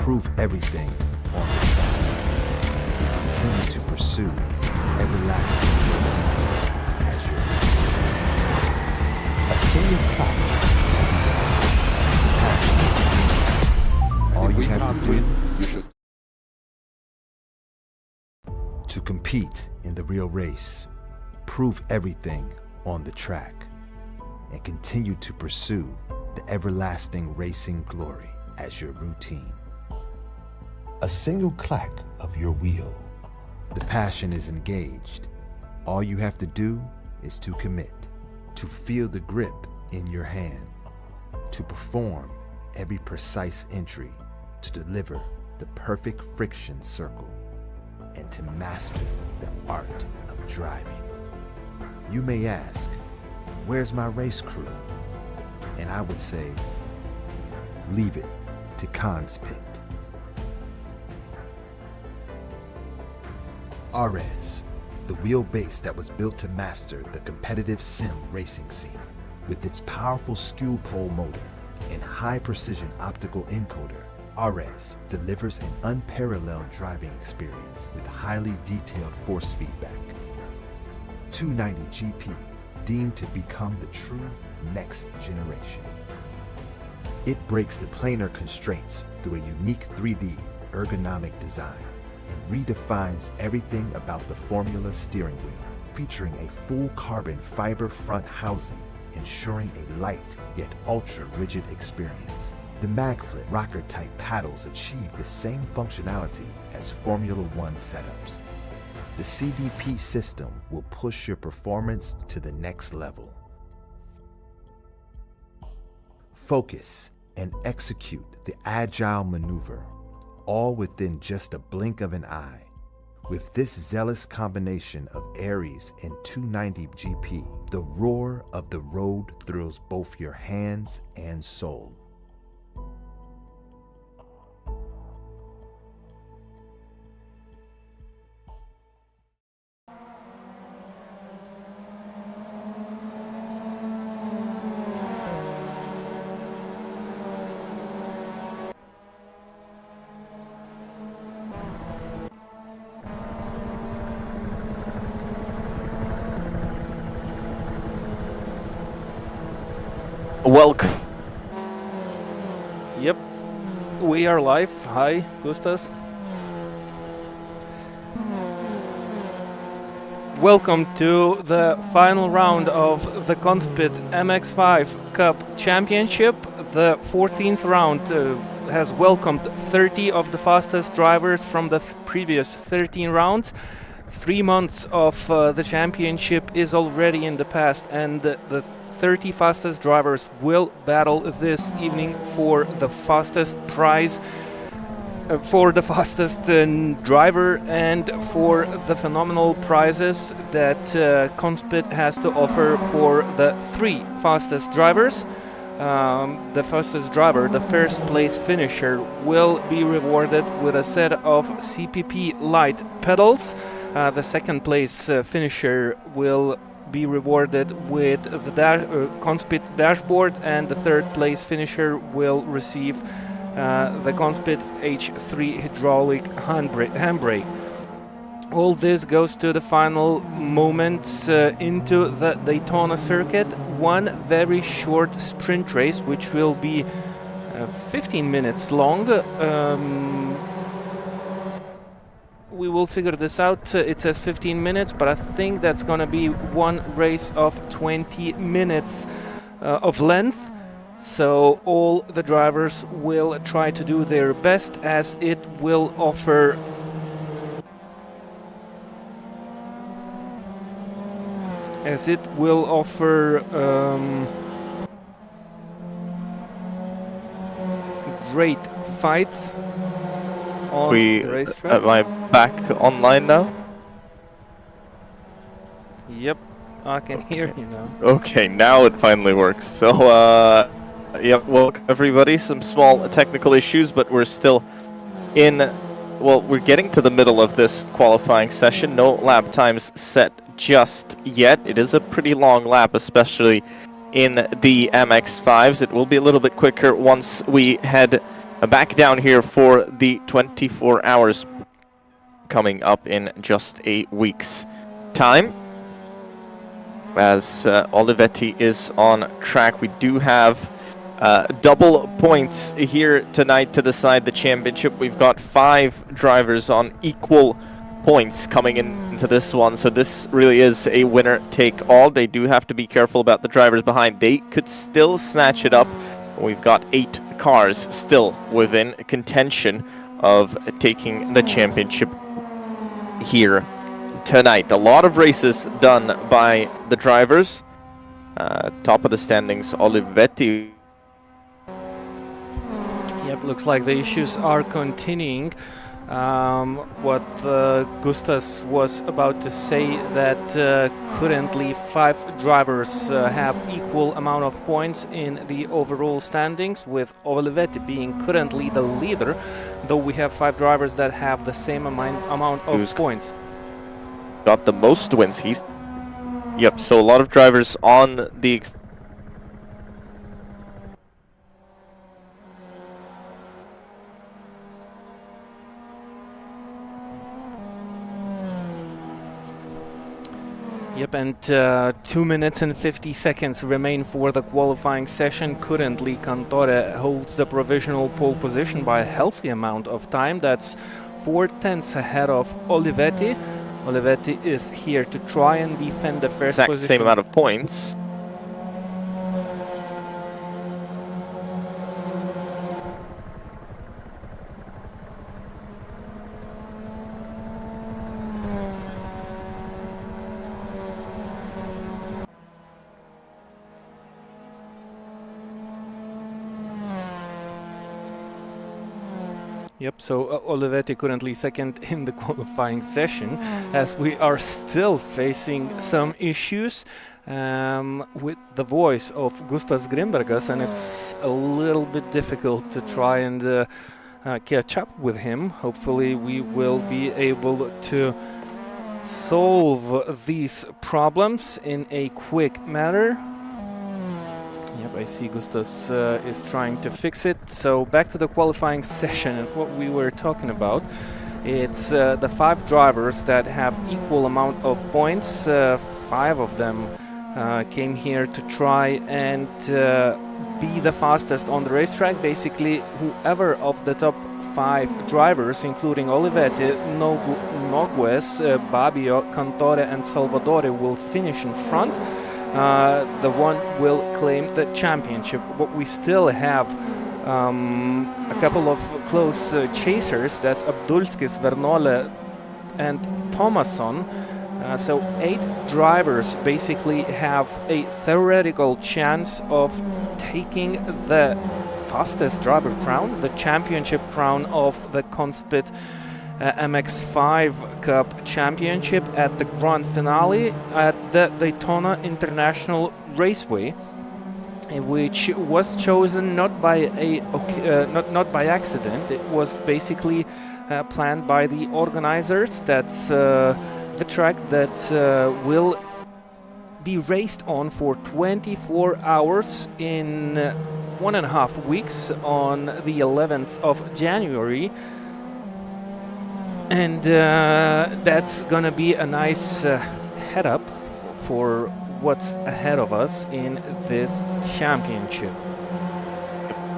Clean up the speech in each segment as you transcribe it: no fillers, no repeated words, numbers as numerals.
prove everything on the track. We continue to pursue the everlasting blessing as your a single clap. All you have to do to compete in the real race, prove everything on the track, and continue to pursue the everlasting racing glory as your routine. A single clack of your wheel. The passion is engaged. All you have to do is to commit, to feel the grip in your hand, to perform every precise entry, to deliver the perfect friction circle, and to master the art of driving. You may ask, where's my race crew? And I would say, leave it to Conspit. RS, the wheelbase that was built to master the competitive sim racing scene. With its powerful skew pole motor and high-precision optical encoder, RS delivers an unparalleled driving experience with highly detailed force feedback. 290 GP, deemed to become the true next generation. It breaks the planar constraints through a unique 3D ergonomic design and redefines everything about the Formula steering wheel, featuring a full carbon fiber front housing, ensuring a light yet ultra-rigid experience. The MagFlip rocker-type paddles achieve the same functionality as Formula One setups. The CDP system will push your performance to the next level. Focus and execute the agile maneuver, all within just a blink of an eye. With this zealous combination of Aries and 290 GP, the roar of the road thrills both your hands and soul. Welcome. Yep, we are live. Hi, Gustas. Welcome to the final round of the Conspit MX5 Cup Championship. The 14th round has welcomed 30 of the fastest drivers from the previous 13 rounds. 3 months of the championship is already in the past, and the 30 fastest drivers will battle this evening for the fastest prize, for the fastest driver, and for the phenomenal prizes that Conspit has to offer for the 3 fastest drivers. The fastest driver, the first place finisher, will be rewarded with a set of CPP.LITE pedals. The second place finisher will be rewarded with the Conspit Dashboard, and the third place finisher will receive the Conspit H3 Hydraulic handbrake. All this goes to the final moments into the Daytona circuit. One very short sprint race, which will be 15 minutes long. We will figure this out. It says 15 minutes, but I think that's gonna be one race of 20 minutes of length. So all the drivers will try to do their best, as it will offer great fights on the racetrack. Am I back online now? Yep, I can hear you now. Okay, now it finally works. So, yep, welcome everybody. Some small technical issues, but we're still in, well, we're getting to the middle of this qualifying session. No lap times set just yet. It is a pretty long lap, especially in the MX-5s. It will be a little bit quicker once we head back down here for the 24 hours coming up in just a week's time. As Olivetti is on track, we do have double points here tonight to decide the championship. We've got 5 drivers on equal points coming into this one, so this really is a winner-take-all. They do have to be careful about the drivers behind. They could still snatch it up. We've got 8 cars still within contention of taking the championship here tonight. A lot of races done by the drivers. Top of the standings, Olivetti. Yep, looks like the issues are continuing. What Gustas was about to say, that currently 5 drivers have equal amount of points in the overall standings, with Olivetti being currently the leader, though we have 5 drivers that have the same amount of points. Got the most wins. Yep, so a lot of drivers on the Yep, and 2 minutes and 50 seconds remain for the qualifying session. Currently, Cantore holds the provisional pole position by a healthy amount of time. That's 4/10 ahead of Olivetti. Olivetti is here to try and defend the first position. Same amount of points. Yep, so Olivetti currently second in the qualifying session, as we are still facing some issues with the voice of Gustas Grimbergas, and it's a little bit difficult to try and catch up with him. Hopefully we will be able to solve these problems in a quick manner. Yep, I see Gustas is trying to fix it. So back to the qualifying session and what we were talking about. It's the 5 drivers that have equal amount of points. 5 of them came here to try and be the fastest on the racetrack. Basically, whoever of the top 5 drivers, including Olivetti, Nogues, Babbio, Cantore and Salvadore, will finish in front, the one will claim the championship. But we still have a couple of close chasers. That's Abdulskis, Vernole and Thomasson. So 8 drivers basically have a theoretical chance of taking the fastest driver crown, the championship crown of the Conspit MX5 Cup Championship at the grand finale at the Daytona International Raceway, which was chosen not by not by accident. It was basically planned by the organizers. That's the track that will be raced on for 24 hours in 1.5 weeks on the 11th of January. And that's gonna be a nice head up for what's ahead of us in this championship.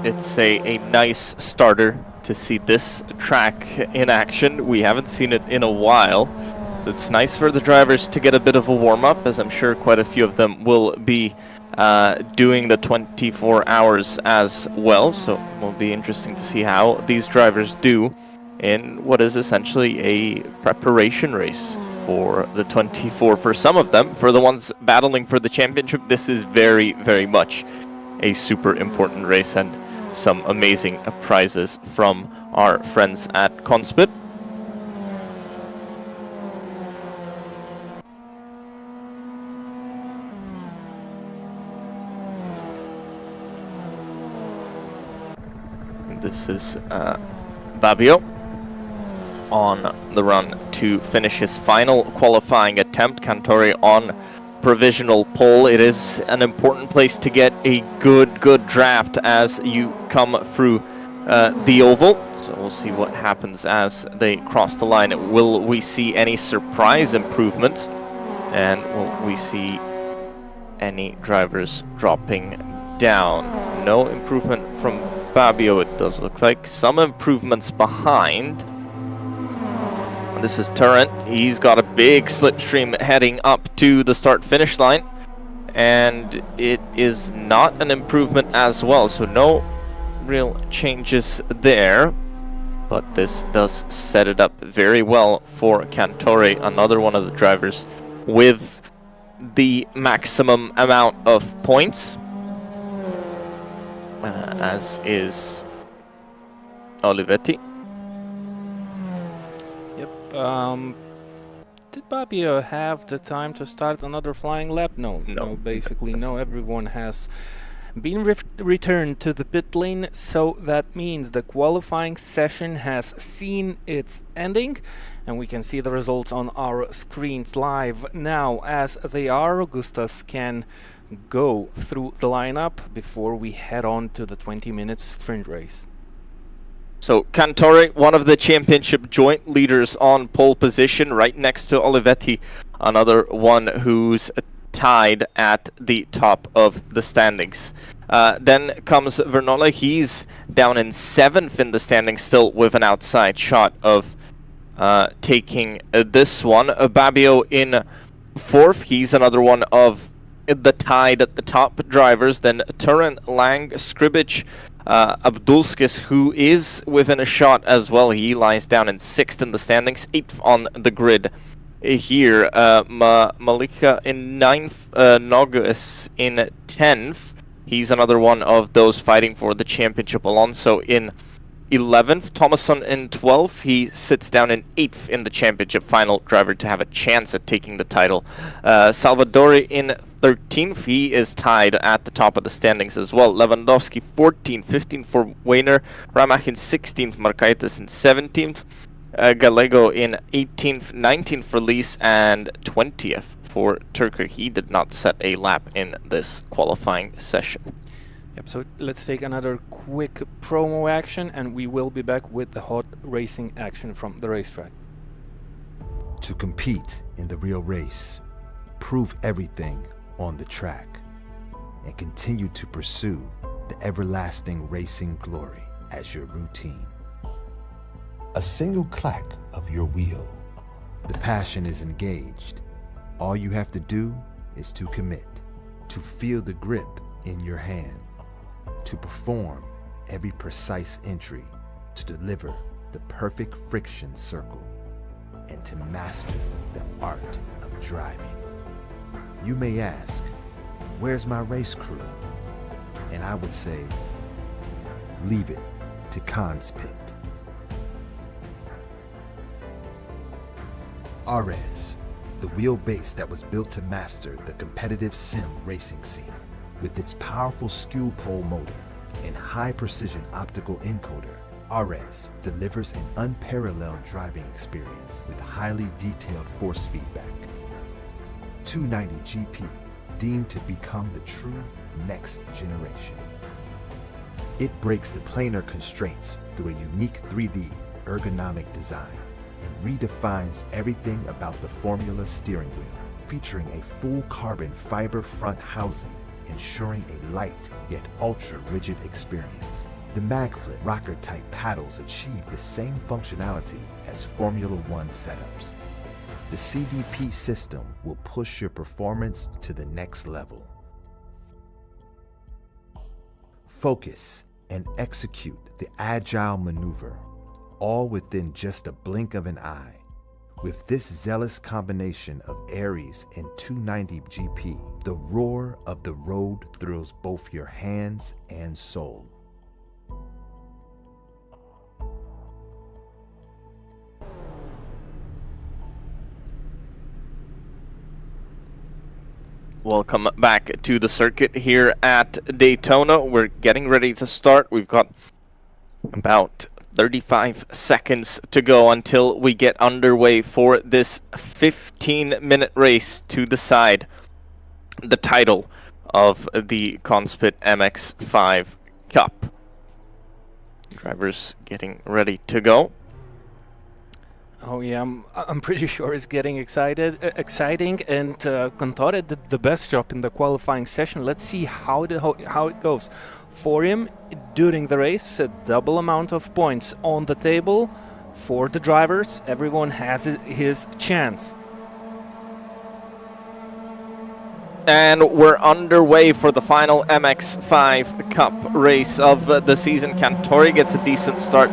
It's a nice starter to see this track in action. We haven't seen it in a while. It's nice for the drivers to get a bit of a warm-up, as I'm sure quite a few of them will be doing the 24 hours as well. So it will be interesting to see how these drivers do in what is essentially a preparation race for the 24 for some of them. For the ones battling for the championship, this is very, very much a super important race, and some amazing prizes from our friends at Conspit. This is Babbio on the run to finish his final qualifying attempt. Cantore on provisional pole. It is an important place to get a good draft as you come through the oval. So we'll see what happens as they cross the line. Will we see any surprise improvements? And will we see any drivers dropping down? No improvement from Babbio, it does look like. Some improvements behind. This is Turrent. He's got a big slipstream heading up to the start-finish line, and it is not an improvement as well, so no real changes there. But this does set it up very well for Cantore, another one of the drivers with the maximum amount of points, as is Olivetti. Did Babbio have the time to start another flying lap? No, basically no. Everyone has been returned to the pit lane, so that means the qualifying session has seen its ending, and we can see the results on our screens live now as they are. Augustus can go through the lineup before we head on to the 20-minute sprint race. So Cantore, one of the championship joint leaders on pole position, right next to Olivetti, another one who's tied at the top of the standings. Then comes Vernole. He's down in 7th in the standings, still with an outside shot of taking this one. Babbio in 4th. He's another one of the tied at the top drivers. Then Turin, Lang, Skribic, Abdulskis, who is within a shot as well. He lies down in 6th in the standings, 8th on the grid here. Malika in 9th, Nogus in 10th. He's another one of those fighting for the championship. Alonso in 11th, Thomasson in 12th. He sits down in 8th in the championship, final driver to have a chance at taking the title. Salvadore in 13th. He is tied at the top of the standings as well. Lewandowski 14th, 15th for Weiner. Ramach in 16th, Markaitis in 17th. Gallego in 18th, 19th for Lees, and 20th for Turker. He did not set a lap in this qualifying session. Yep, so let's take another quick promo action and we will be back with the hot racing action from the racetrack. To compete in the real race, prove everything on the track, and continue to pursue the everlasting racing glory as your routine. A single clack of your wheel. The passion is engaged. All you have to do is to commit, to feel the grip in your hand, to perform every precise entry, to deliver the perfect friction circle, and to master the art of driving. You may ask, where's my race crew? And I would say, leave it to Conspit. RS, the wheelbase that was built to master the competitive sim racing scene. With its powerful skew pole motor and high-precision optical encoder, RS delivers an unparalleled driving experience with highly detailed force feedback. 290 GP, deemed to become the true next generation. It breaks the planar constraints through a unique 3D ergonomic design and redefines everything about the Formula steering wheel, featuring a full carbon fiber front housing, ensuring a light yet ultra-rigid experience. The MagFlip rocker-type paddles achieve the same functionality as Formula One setups. The CDP system will push your performance to the next level. Focus and execute the agile maneuver, all within just a blink of an eye. With this zealous combination of Aries and 290 GP, the roar of the road thrills both your hands and soul. Welcome back to the circuit here at Daytona. We're getting ready to start. We've got about 35 seconds to go until we get underway for this 15-minute race to decide the title of the Conspit MX5 Cup. Drivers getting ready to go. Oh yeah, I'm pretty sure it's getting exciting, and Contore did the best job in the qualifying session. Let's see how it goes. For him, during the race, a double amount of points on the table. For the drivers, everyone has his chance. And we're underway for the final MX5 Cup race of the season. Cantori gets a decent start.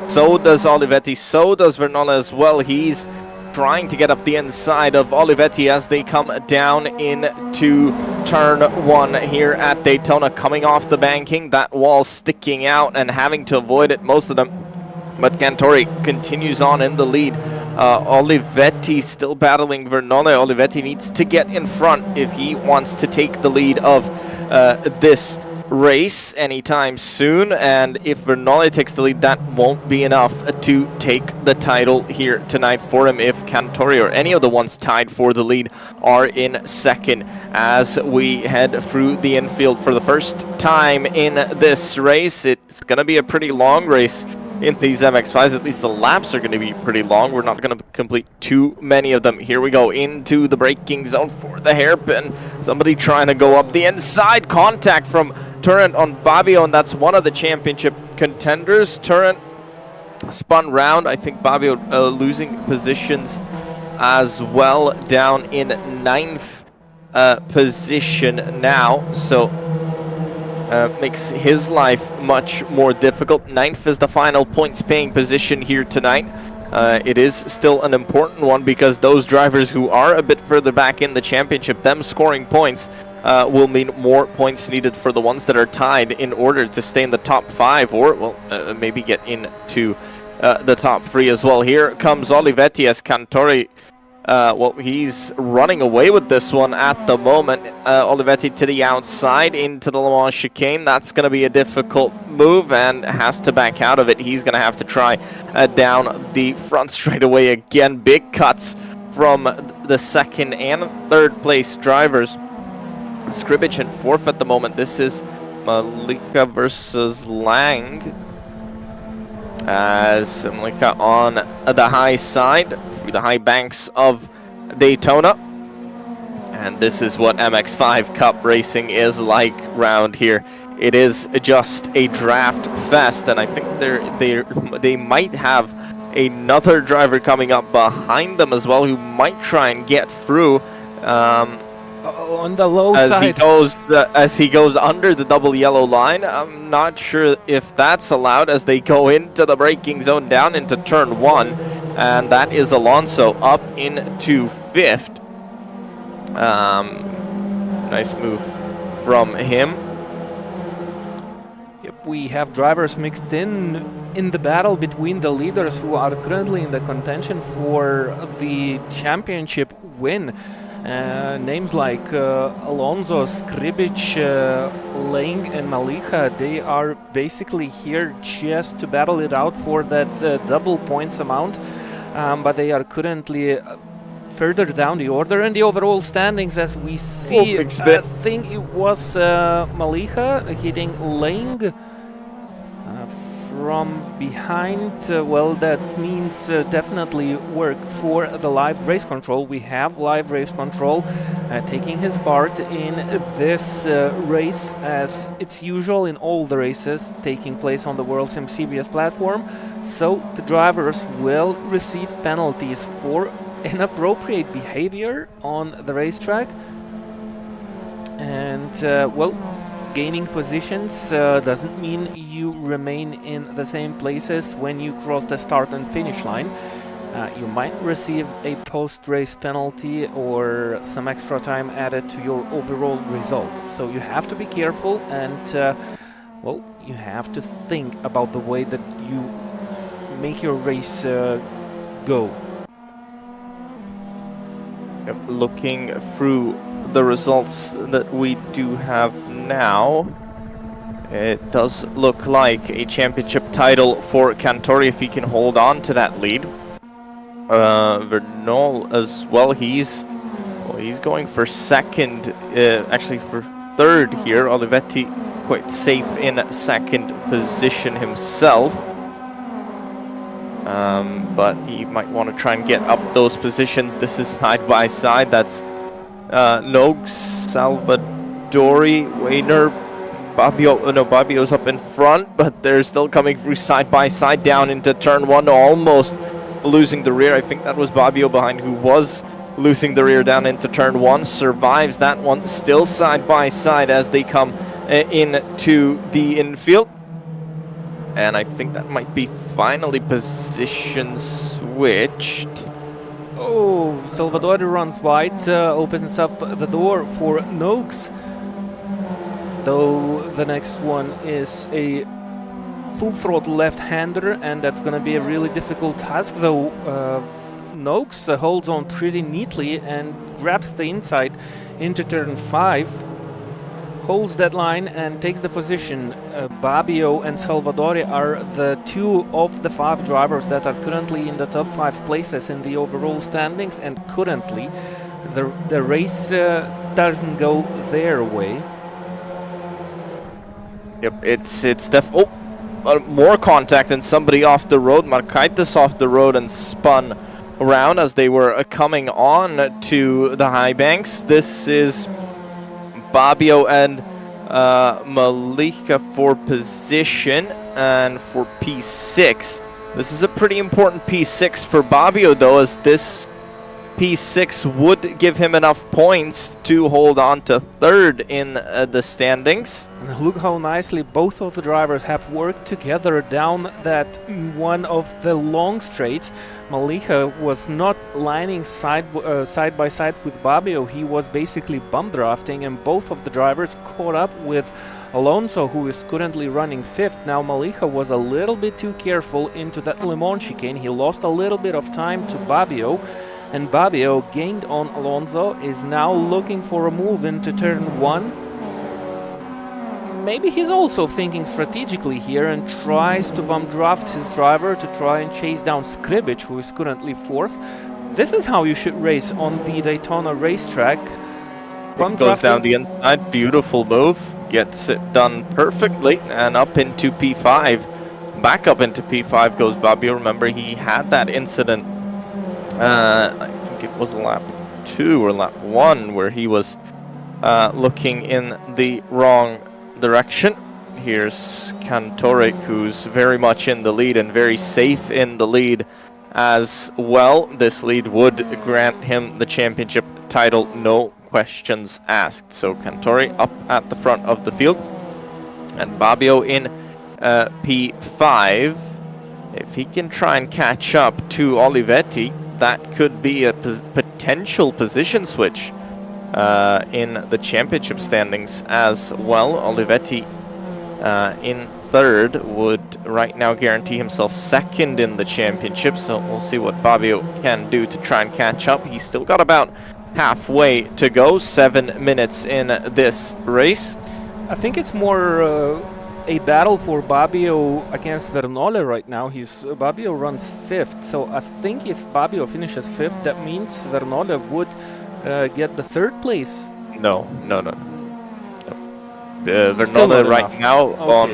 So does Olivetti, so does Vernole as well. He's trying to get up the inside of Olivetti as they come down into turn one here at Daytona, coming off the banking, that wall sticking out and having to avoid it, most of them. But Cantori continues on in the lead. Olivetti still battling Vernole. Olivetti needs to get in front if he wants to take the lead of this race anytime soon, and if Vernole takes the lead, that won't be enough to take the title here tonight for him if Cantori or any of the ones tied for the lead are in second. As we head through the infield for the first time in this race, it's going to be a pretty long race in these MX5s. At least the laps are going to be pretty long. We're not going to complete too many of them. Here we go into the braking zone for the hairpin. Somebody trying to go up the inside. Contact from Turrent on Babbio, and that's one of the championship contenders. Turrent spun round. I think Babbio losing positions as well, down in 9th position now. So makes his life much more difficult. 9th is the final points paying position here tonight. It is still an important one because those drivers who are a bit further back in the championship, them scoring points will mean more points needed for the ones that are tied in order to stay in the top 5 or, well, maybe get into the top 3 as well. Here comes Olivetti as Cantori. Well, he's running away with this one at the moment. Olivetti to the outside into the Le Mans chicane. That's going to be a difficult move and has to back out of it. He's going to have to try down the front straightaway again. Big cuts from the 2nd and 3rd place drivers. Scrimmage in 4th at the moment. This is Malika versus Lang, as Malika on the high side through the high banks of Daytona. And this is what MX5 Cup racing is like round here it is just a draft fest, and I think they might have another driver coming up behind them as well who might try and get through. On the low as side. As he goes under the double yellow line. I'm not sure if that's allowed as they go into the braking zone down into turn 1, and that is Alonso up into 5th. Nice move from him. Yep, we have drivers mixed in the battle between the leaders who are currently in the contention for the championship win. Names like Alonso, Skribic, Lang and Malicha, they are basically here just to battle it out for that double points amount, but they are currently further down the order. And the overall standings, as we see, I think it was Malicha hitting Lang from behind. Well, that means definitely work for the live race control. We have live race control taking his part in this race, as it's usual in all the races taking place on the World Sim CVS platform. So the drivers will receive penalties for inappropriate behavior on the racetrack. And well, gaining positions doesn't mean you remain in the same places when you cross the start and finish line. You might receive a post-race penalty or some extra time added to your overall result. So you have to be careful, and well, you have to think about the way that you make your race go. Yep, looking through the results that we do have now, it does look like a championship title for Cantori if he can hold on to that lead. Vernol as well, he's going for second, actually for third here. Olivetti quite safe in second position himself. But he might want to try and get up those positions. This is side by side. That's Nogues, Salvadori, Wayner, Babio. No, Babio's up in front, but they're still coming through side by side down into turn 1, almost losing the rear. I think that was Babio behind who was losing the rear down into turn 1. Survives that one, still side by side as they come into the infield. And I think that might be finally position switched. Oh, Salvadori runs wide, opens up the door for Nogues. Though the next one is a full throttle left-hander, and that's going to be a really difficult task. Though Nogues holds on pretty neatly and grabs the inside into turn 5. Holds that line and takes the position. Babio and Salvadori are the 2 of the 5 drivers that are currently in the top 5 places in the overall standings, and currently the race doesn't go their way. Yep, it's more contact and somebody off the road. Markaitis off the road and spun around as they were coming on to the high banks. This is Babio and Malika for position and for P6. This is a pretty important P6 for Babio though, as this P6 would give him enough points to hold on to 3rd in the standings. And look how nicely both of the drivers have worked together down that one of the long straights. Malicha was not lining side by side with Babio. He was basically bump drafting, and both of the drivers caught up with Alonso, who is currently running 5th. Now Malicha was a little bit too careful into that Le Mans chicane. He lost a little bit of time to Babio, and Babio gained on Alonso, is now looking for a move into turn 1. Maybe he's also thinking strategically here and tries to bump draft his driver to try and chase down Skribic, who is currently 4th. This is how you should race on the Daytona racetrack. Bump goes down the inside, beautiful move, gets it done perfectly, and up into P5. Back up into P5 goes Babio. Remember, he had that incident, I think it was lap 2 or lap 1, where he was looking in the wrong direction. here's Cantore, who's very much in the lead and very safe in the lead as well. This lead would grant him the championship title, no questions asked. So Cantore up at the front of the field, and Bobbio in P5. If he can try and catch up to Olivetti, that could be a potential position switch in the championship standings as well. Olivetti in third would right now guarantee himself second in the championship, so we'll see what Bobbio can do to try and catch up. He's still got about halfway to go, 7 minutes in this race. I think it's more a battle for Bobbio against Vernole right now. Bobbio runs 5th, so I think if Bobbio finishes 5th, that means Vernole would get the 3rd place. No. Vernole right now on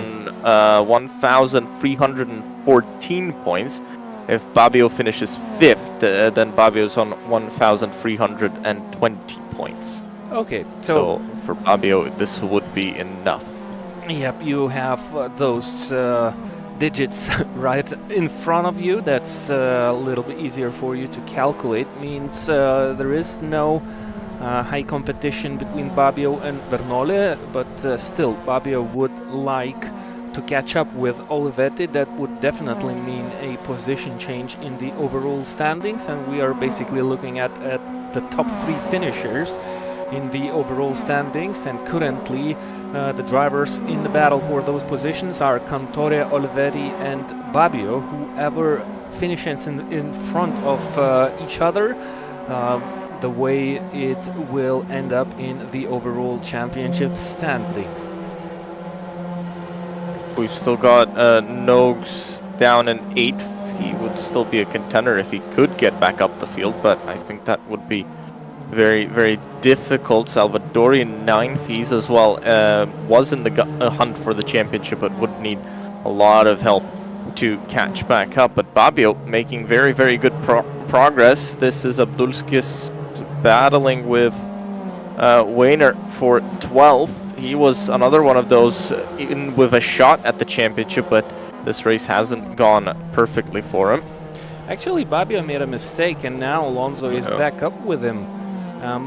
1,314 points. If Bobbio finishes 5th, then Bobbio's on 1,320 points. Okay, so for Bobbio, this would be enough. Yep, you have those digits right in front of you. That's a little bit easier for you to calculate. Means there is no high competition between Bobbio and Vernole, but still Bobbio would like to catch up with Olivetti. That would definitely mean a position change in the overall standings, and we are basically looking at the top 3 finishers in the overall standings, and currently the drivers in the battle for those positions are Cantore, Olivetti and Bobbio. Whoever finishes in front of each other, the way it will end up in the overall championship standings. We've still got Nogs down in 8th. He would still be a contender if he could get back up the field, but I think that would be very, very difficult. Salvadorian 9th, he's as well was in the hunt for the championship, but would need a lot of help to catch back up. But Bobbio making very, very good progress. This is Abdulskis battling with Weiner for 12th. He was another one of those in with a shot at the championship, but this race hasn't gone perfectly for him. Actually, Bobbio made a mistake, and now Alonso is back up with him.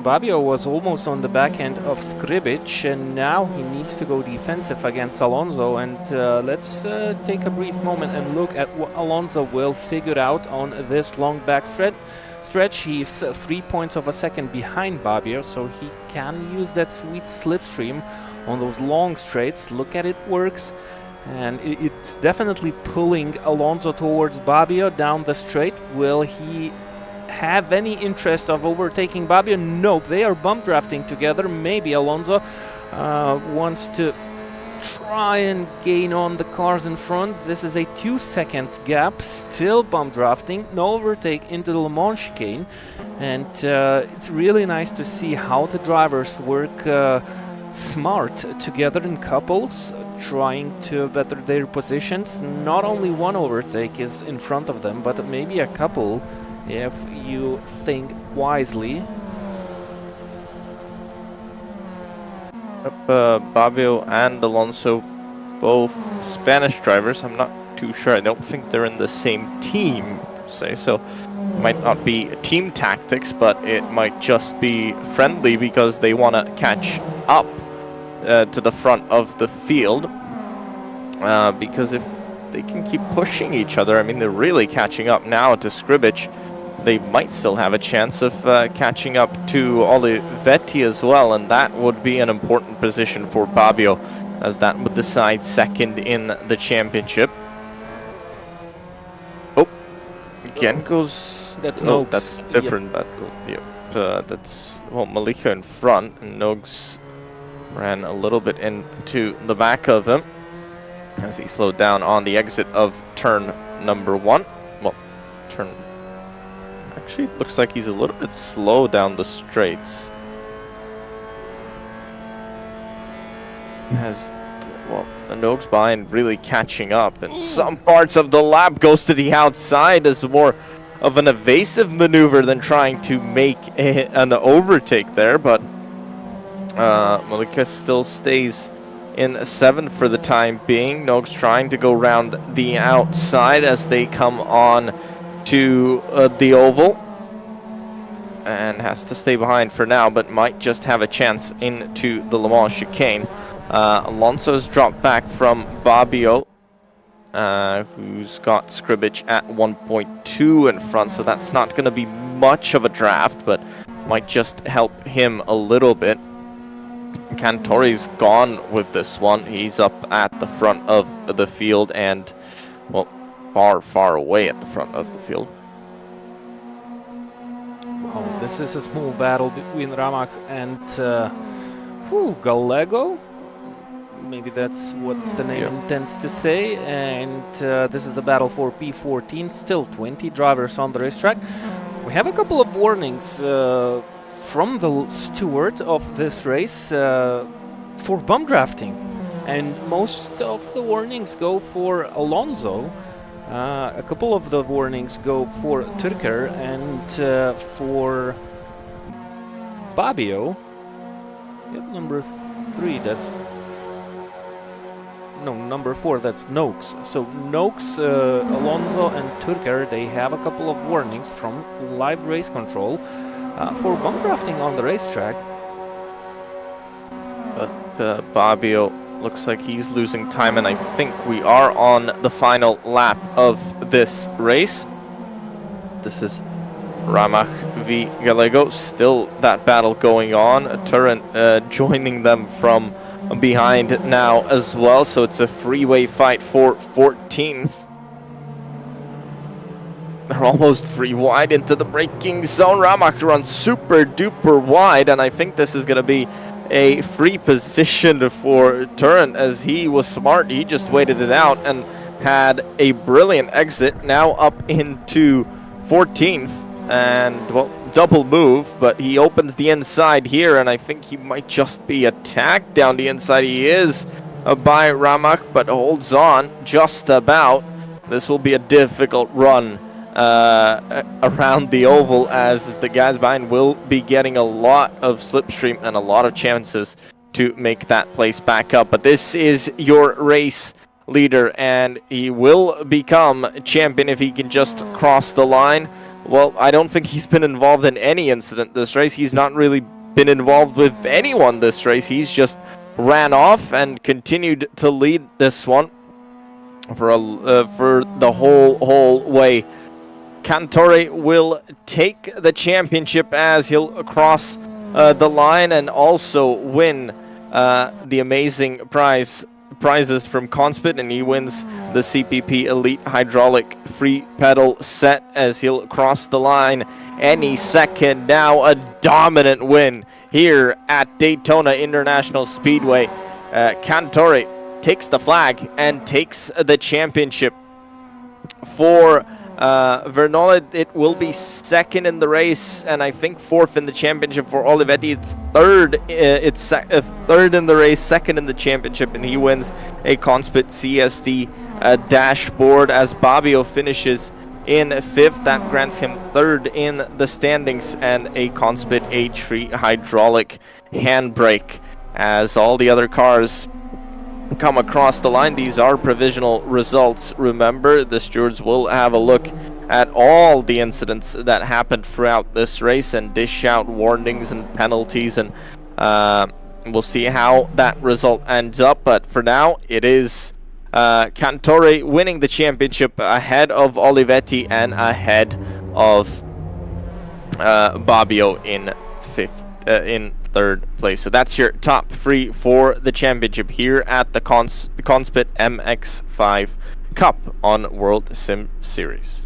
Bobbio was almost on the back end of Skribic, and now he needs to go defensive against Alonso. And let's take a brief moment and look at what Alonso will figure out on this long back stretch. He's 3 points of a second behind Bobbio, so he can use that sweet slipstream on those long straights. Look at it works, and it's definitely pulling Alonso towards Bobbio down the straight. Will he have any interest of overtaking Bobbio? Nope, they are bump drafting together. Maybe Alonso wants to try and gain on the cars in front. This is a 2-second gap, still bump drafting, no overtake into the Le Mans chicane, and it's really nice to see how the drivers work smart together in couples, trying to better their positions. Not only one overtake is in front of them, but maybe a couple if you think wisely. Bobbio and Alonso, both Spanish drivers. I'm not too sure. I don't think they're in the same team, per se, so it might not be team tactics, but it might just be friendly because they want to catch up to the front of the field. Because if they can keep pushing each other, I mean, they're really catching up now to Skribic. They might still have a chance of catching up to Olivetti as well, and that would be an important position for Bobbio, as that would decide second in the championship. Oh, again goes... That's no, Nogs. that's different battle. Yep, that's, well, Malika in front, and Nogs ran a little bit into the back of him as he slowed down on the exit of turn number 1. Well, turn... Actually, it looks like he's a little bit slow down the straights. Has, well, the Nogs behind really catching up, and some parts of the lap goes to the outside as more of an evasive maneuver than trying to make an overtake there, but Malika still stays in 7th for the time being. Noakes trying to go round the outside as they come on to the oval. And has to stay behind for now, but might just have a chance into the Le Mans chicane. Alonso's dropped back from Bobbio, who's got Scribbage at 1.2 in front, so that's not going to be much of a draft, but might just help him a little bit. Cantori's gone with this one. He's up at the front of the field and, well, far away at the front of the field. Oh, this is a small battle between Ramak and Gallego. Maybe that's what the name intends to say. And this is a battle for P14. Still 20 drivers on the racetrack. We have a couple of warnings from the steward of this race for bump drafting. And most of the warnings go for Alonso. A couple of the warnings go for Turker and for Bobbio. Yep, number 3, that's... No, number 4, that's Noakes. So Noakes, Alonso and Turker, they have a couple of warnings from live race control for bump drafting on the racetrack. But Bobbio looks like he's losing time, and I think we are on the final lap of this race. This is Ramak v Gallego. Still that battle going on. Turrent joining them from behind now as well, so it's a freeway fight for 14th. They're almost free wide into the braking zone. Ramak runs super duper wide, and I think this is going to be a free position for Turrent, as he was smart. He just waited it out and had a brilliant exit. Now up into 14th, and, well, double move, but he opens the inside here, and I think he might just be attacked down the inside. He is by Ramak, but holds on just about. This will be a difficult run around the oval, as the guys behind will be getting a lot of slipstream and a lot of chances to make that place back up. But this is your race leader, and he will become champion if he can just cross the line. Well, I don't think he's been involved in any incident this race. He's not really been involved with anyone this race. He's just ran off and continued to lead this one for the whole way. Cantore will take the championship as he'll cross the line and also win the amazing prizes from Conspit, and he wins the CPP.LITE Hydraulic free pedal set as he'll cross the line any second now. A dominant win here at Daytona International Speedway. Cantore takes the flag and takes the championship. For Vernol, it will be second in the race, and I think fourth in the championship. For Olivetti, it's third. It's third in the race, second in the championship, and he wins a Conspit CSD Dashboard as Bobbio finishes in fifth. That grants him third in the standings, and a Conspit H3 Hydraulic handbrake as all the other cars come across the line. These are provisional results. Remember, the stewards will have a look at all the incidents that happened throughout this race and dish out warnings and penalties, and we'll see how that result ends up. But for now, it is Cantore winning the championship ahead of Olivetti and ahead of Bobbio in third place. So that's your top three for the championship here at the Conspit MX5 Cup on World Sim Series.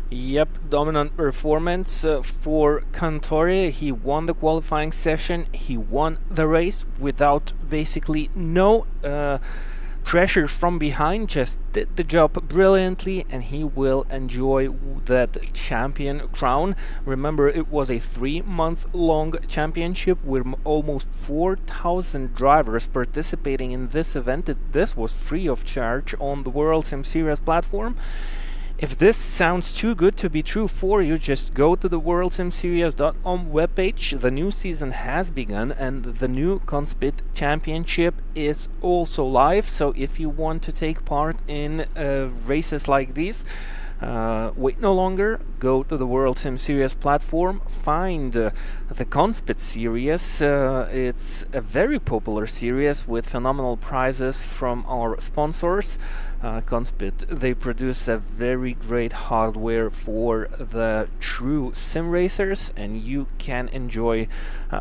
Yep, dominant performance for Cantore. He won the qualifying session. He won the race without basically no pressure from behind, just did the job brilliantly, and he will enjoy that champion crown. Remember, it was a 3-month-long championship with almost 4,000 drivers participating in this event. This was free of charge on the World Sim Series platform. If this sounds too good to be true for you, just go to the worldsimseries.com webpage. The new season has begun and the new Conspit Championship is also live. So if you want to take part in races like these, wait no longer, go to the World Sim Series platform, find the Conspit series. It's a very popular series with phenomenal prizes from our sponsors. Conspit, they produce a very great hardware for the true sim racers, and you can enjoy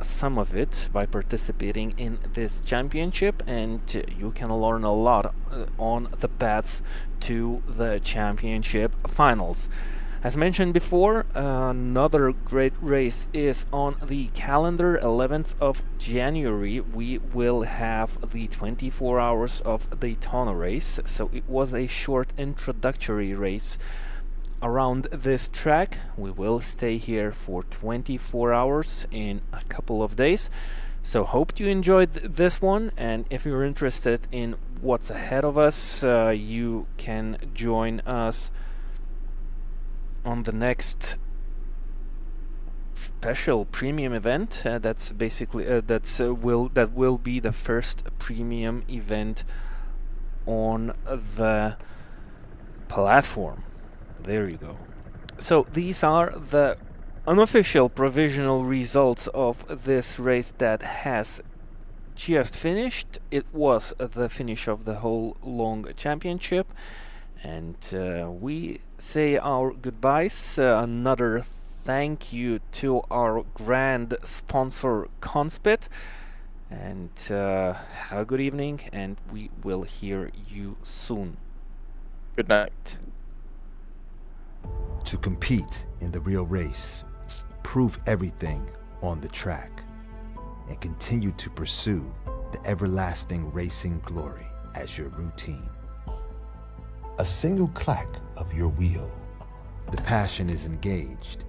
some of it by participating in this championship, and you can learn a lot on the path to the championship finals. As mentioned before, another great race is on the calendar. 11th of January we will have the 24 hours of Daytona race. So it was a short introductory race around this track. We will stay here for 24 hours in a couple of days. So hope you enjoyed this one, and if you're interested in what's ahead of us, you can join us on the next special premium event. That's basically that will be the first premium event on the platform. There you go. So these are the unofficial provisional results of this race that has just finished. It was the finish of the whole long championship, and we say our goodbyes. Another thank you to our grand sponsor Conspit, and have a good evening, and we will hear you soon. Good night. To compete in the real race, prove everything on the track, and continue to pursue the everlasting racing glory as your routine. A single clack of your wheel. The passion is engaged,